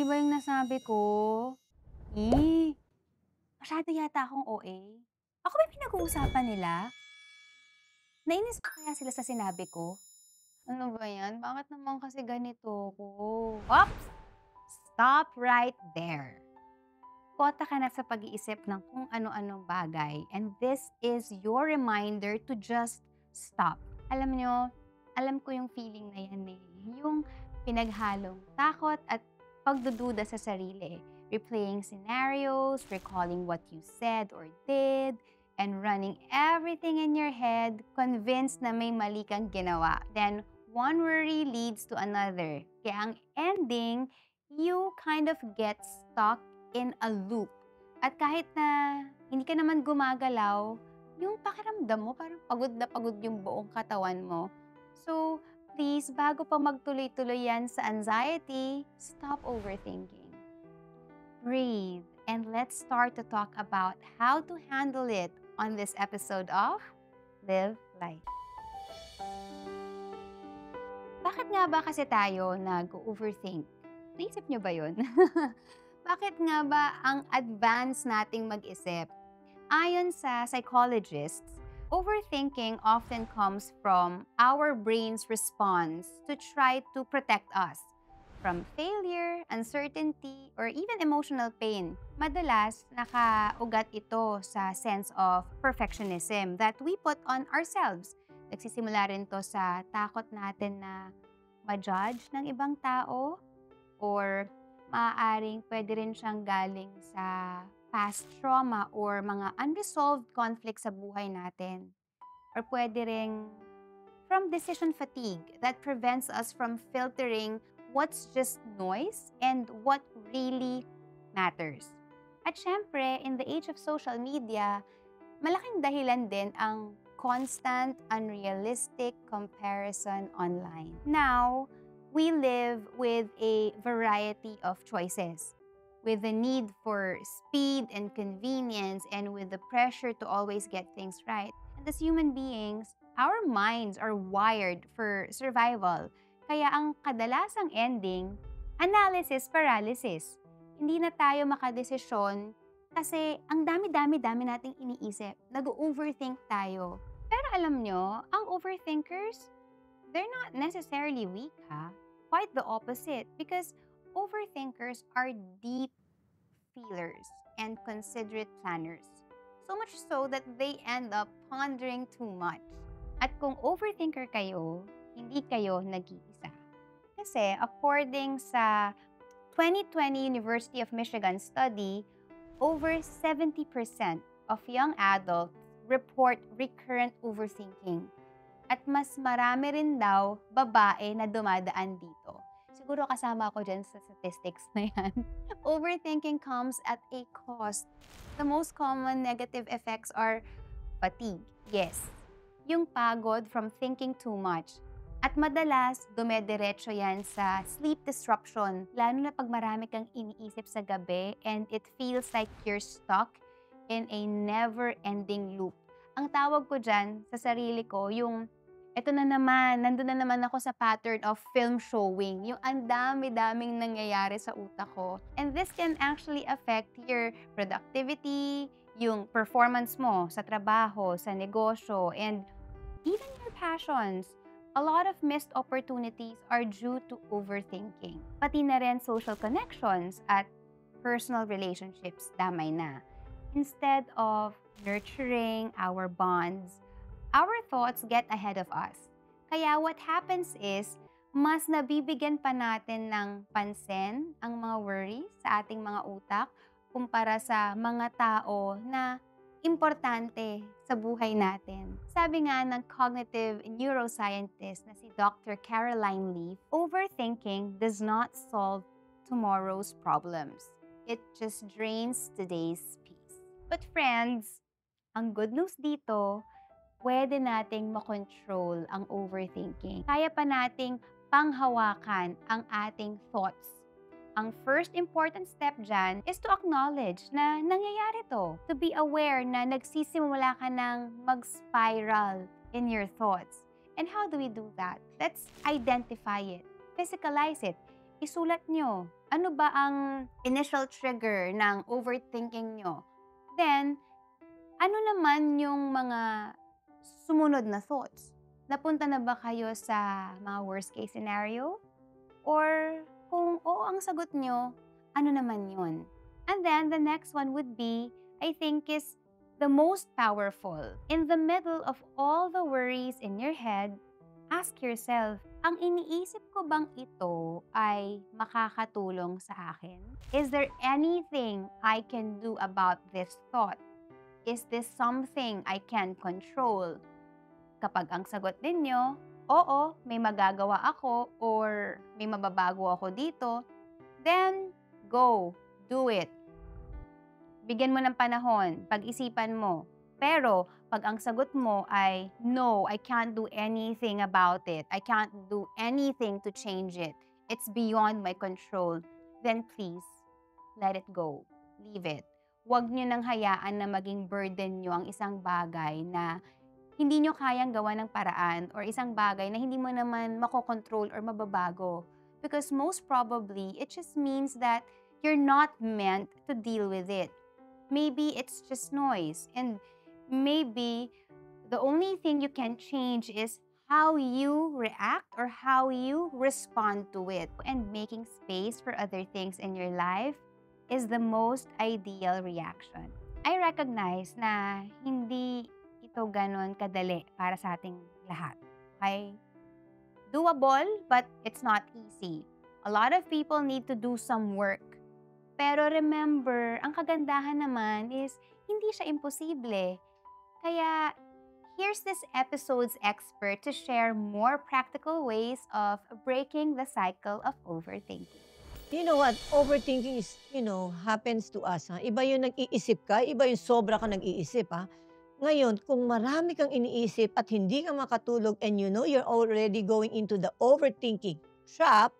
Mali ba yung nasabi ko? Eh, masyado yata akong OA. Ako ba yung pinag-uusapan nila? Nainis ba kaya sila sa sinabi ko? Ano ba yan? Bakit naman kasi ganito ko? Oops! Stop right there. Kota ka na sa pag-iisip ng kung ano-anong bagay, and this is your reminder to just stop. Alam nyo, alam ko yung feeling na yan eh. Yung pinaghalong takot at pagdududa sa sarili. Replaying scenarios, recalling what you said or did, and running everything in your head, convinced na may mali kang ginawa. Then, one worry leads to another. Kaya ang ending, you kind of get stuck in a loop. At kahit na hindi ka naman gumagalaw, yung pakiramdam mo parang pagod na pagod yung buong katawan mo. So, please, bago pa magtuloy-tuloy yan sa anxiety, stop overthinking. Breathe, and let's start to talk about how to handle it on this episode of Live Life. Bakit nga ba kasi tayo nag-overthink? Naisip nyo ba yun? Bakit nga ba ang advance nating mag-isip? Ayon sa psychologists, overthinking often comes from our brain's response to try to protect us from failure, uncertainty, or even emotional pain. Madalas, nakaugat ito sa sense of perfectionism that we put on ourselves. Nagsisimula rin to sa takot natin na ma-judge ng ibang tao, or maaaring pwede rin siyang galing sa past trauma or mga unresolved conflicts sa buhay natin. Or pwede rin from decision fatigue that prevents us from filtering what's just noise and what really matters. At syempre, in the age of social media, malaking dahilan din ang constant, unrealistic comparison online. Now, we live with a variety of choices, with the need for speed and convenience, and with the pressure to always get things right. And as human beings, our minds are wired for survival. Kaya ang kadalasang ending, analysis paralysis. Hindi na tayo makadesisyon kasi ang dami-dami-dami nating iniisip. Nag-overthink tayo. Pero alam nyo, ang overthinkers, they're not necessarily weak, ha? Quite the opposite, because overthinkers are deep feelers and considerate planners. So much so that they end up pondering too much. At kung overthinker kayo, hindi kayo nag-iisa. Kasi according sa 2020 University of Michigan study, over 70% of young adults report recurrent overthinking. At mas marami rin daw babae na dumadaan dito. Siguro kasama ako dyan sa statistics na yan. Overthinking comes at a cost. The most common negative effects are fatigue. Yes, yung pagod from thinking too much. At madalas, dumediretso yan sa sleep disruption, lalo na pag marami kang iniisip sa gabi and it feels like you're stuck in a never-ending loop. Ang tawag ko dyan sa sarili ko, yung eto na naman, nandun na naman ako sa pattern of film showing. Yung ang dami-daming nangyayari sa utak ko. And this can actually affect your productivity, yung performance mo sa trabaho, sa negosyo, and even your passions. A lot of missed opportunities are due to overthinking. Pati na rin social connections at personal relationships, damay na. Instead of nurturing our bonds, our thoughts get ahead of us. Kaya what happens is, mas nabibigyan pa natin ng pansin ang mga worries sa ating mga utak kumpara sa mga tao na importante sa buhay natin. Sabi nga ng cognitive neuroscientist na si Dr. Caroline Leaf, overthinking does not solve tomorrow's problems. It just drains today's peace. But friends, ang good news dito, pwede nating makontrol ang overthinking. Kaya pa nating panghawakan ang ating thoughts. Ang first important step dyan is to acknowledge na nangyayari to. To be aware na nagsisimula ka ng mag-spiral in your thoughts. And how do we do that? Let's identify it. Physicalize it. isulat nyo. Ano ba ang initial trigger ng overthinking nyo? Then, ano naman yung mga sumunod na thoughts? Napunta na ba kayo sa mga worst case scenario? Or kung oo ang sagot nyo, ano naman yun? And then the next one would be, I think is the most powerful. In the middle of all the worries in your head, ask yourself, ang iniisip ko bang ito ay makakatulong sa akin? Is there anything I can do about this thought? Is this something I can control? Kapag ang sagot ninyo, oo, may magagawa ako or may mababago ako dito, then go, do it. Bigyan mo ng panahon, pag-isipan mo. Pero pag ang sagot mo ay, no, I can't do anything about it. I can't do anything to change it. It's beyond my control. Then please, let it go. Leave it. Huwag nyo nang hayaan na maging burden nyo ang isang bagay na hindi nyo kayang gawa ng paraan or isang bagay na hindi mo naman makokontrol or mababago. Because most probably, it just means that you're not meant to deal with it. Maybe it's just noise. And maybe the only thing you can change is how you react or how you respond to it. And making space for other things in your life is the most ideal reaction. I recognize na hindi ito ganon kadali para sa ating lahat. Okay? Doable, but it's not easy. A lot of people need to do some work. Pero remember, ang kagandahan naman is hindi siya imposible. Kaya here's this episode's expert to share more practical ways of breaking the cycle of overthinking. You know what? Overthinking is, happens to us. Ha? Iba yung nag-iisip ka, iba yung sobra ka nag-iisip. Ha? Ngayon, kung marami kang iniisip at hindi ka makatulog and you're already going into the overthinking trap,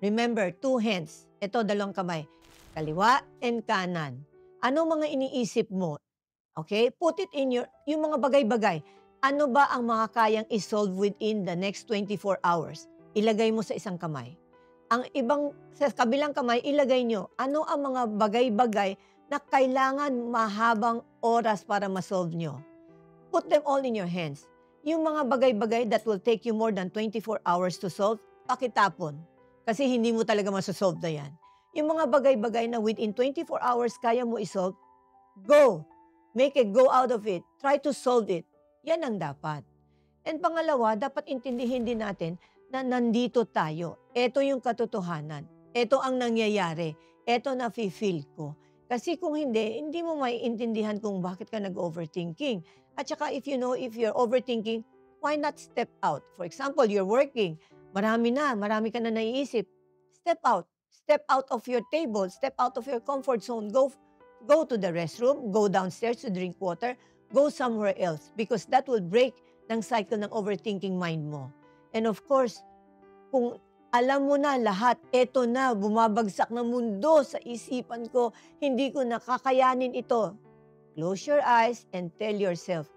remember, 2 hands. Ito, 2 kamay. Kaliwa and kanan. Ano mga iniisip mo? Okay? Put it in yung mga bagay-bagay. Ano ba ang mga kayang isolve within the next 24 hours? Ilagay mo sa isang kamay. Ang ibang, sa kabilang kamay, ilagay nyo, ano ang mga bagay-bagay na kailangan mahabang oras para ma-solve nyo. Put them all in your hands. Yung mga bagay-bagay that will take you more than 24 hours to solve, pakitapon. Kasi hindi mo talaga masosolve na yan. Yung mga bagay-bagay na within 24 hours kaya mo isolve, go! Make a go out of it. Try to solve it. Yan ang dapat. And pangalawa, dapat intindihin din natin na nandito tayo. Ito yung katotohanan. Ito ang nangyayari. Ito na feel ko. Kasi kung hindi mo maiintindihan kung bakit ka nag-overthinking. At saka if you're overthinking, why not step out? For example, you're working. Marami ka na naiisip. Step out. Step out of your table. Step out of your comfort zone. Go to the restroom. Go downstairs to drink water. Go somewhere else. Because that will break ng cycle ng overthinking mind mo. And of course, kung alam mo na lahat, eto na, bumabagsak na mundo sa isipan ko, hindi ko nakakayanin ito. Close your eyes and tell yourself,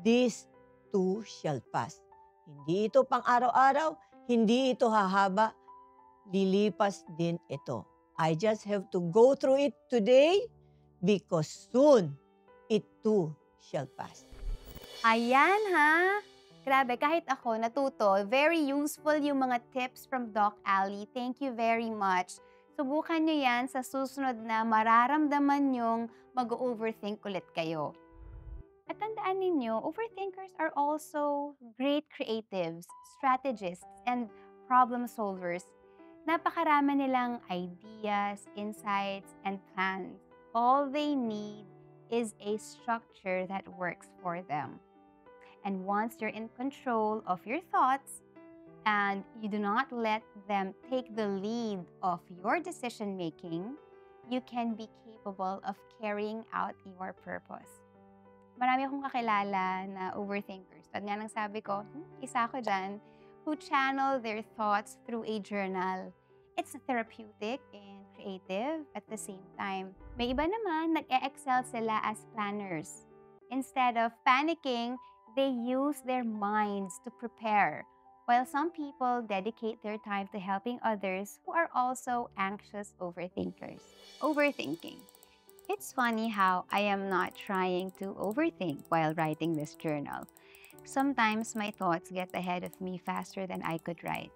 this too shall pass. Hindi ito pang araw-araw, hindi ito hahaba, lilipas din ito. I just have to go through it today because soon it too shall pass. Ayan ha! Grabe, kahit ako natuto, very useful yung mga tips from Doc Ali. Thank you very much. Subukan nyo yan sa susunod na mararamdaman nyong mag-overthink ulit kayo. At tandaan ninyo, overthinkers are also great creatives, strategists, and problem solvers. Napakarami nilang ideas, insights, and plans. All they need is a structure that works for them. And once you're in control of your thoughts and you do not let them take the lead of your decision making, you can be capable of carrying out your purpose. Marami akong kakilala na overthinkers. At nga nang sabi ko, isa ako dyan, who channel their thoughts through a journal. It's therapeutic and creative at the same time. May iba naman, nag-e-excel sila as planners. Instead of panicking, they use their minds to prepare. while some people dedicate their time to helping others who are also anxious overthinkers. Overthinking. It's funny how I am not trying to overthink while writing this journal. Sometimes my thoughts get ahead of me faster than I could write.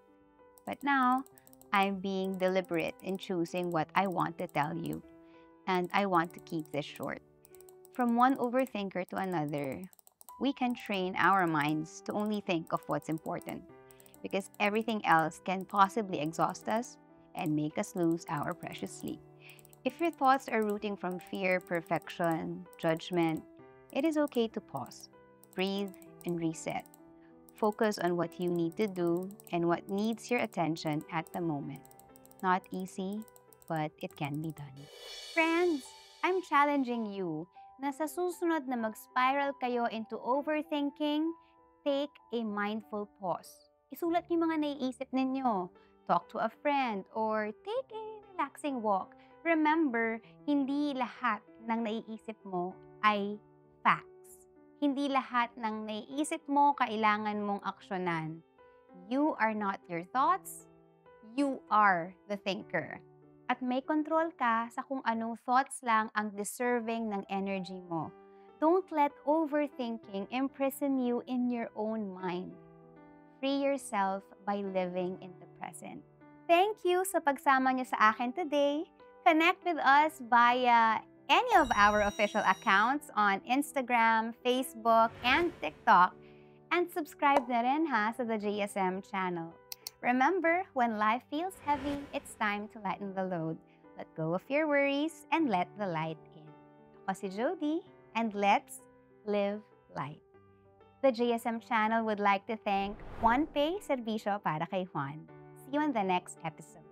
But now, I'm being deliberate in choosing what I want to tell you, and I want to keep this short. From one overthinker to another, we can train our minds to only think of what's important, because everything else can possibly exhaust us and make us lose our precious sleep. If your thoughts are rooting from fear, perfection, judgment, it is okay to pause, breathe, and reset. Focus on what you need to do and what needs your attention at the moment. Not easy, but it can be done. Friends, I'm challenging you na sa susunod na mag-spiral kayo into overthinking, take a mindful pause. Isulat niyo mga naiisip ninyo. Talk to a friend or take a relaxing walk. Remember, hindi lahat ng naiisip mo ay facts. Hindi lahat ng naiisip mo kailangan mong aksyonan. You are not your thoughts. You are the thinker. At may control ka sa kung anong thoughts lang ang deserving ng energy mo. Don't let overthinking imprison you in your own mind. Free yourself by living in the present. Thank you sa pagsama niyo sa akin today. Connect with us via any of our official accounts on Instagram, Facebook, and TikTok. And subscribe na rin ha sa the JSM channel. Remember, when life feels heavy, it's time to lighten the load. Let go of your worries and let the light in. Ako si Jody, and let's live light. The JSM channel would like to thank Juan Pay Servisyo para kay Juan. See you in the next episode.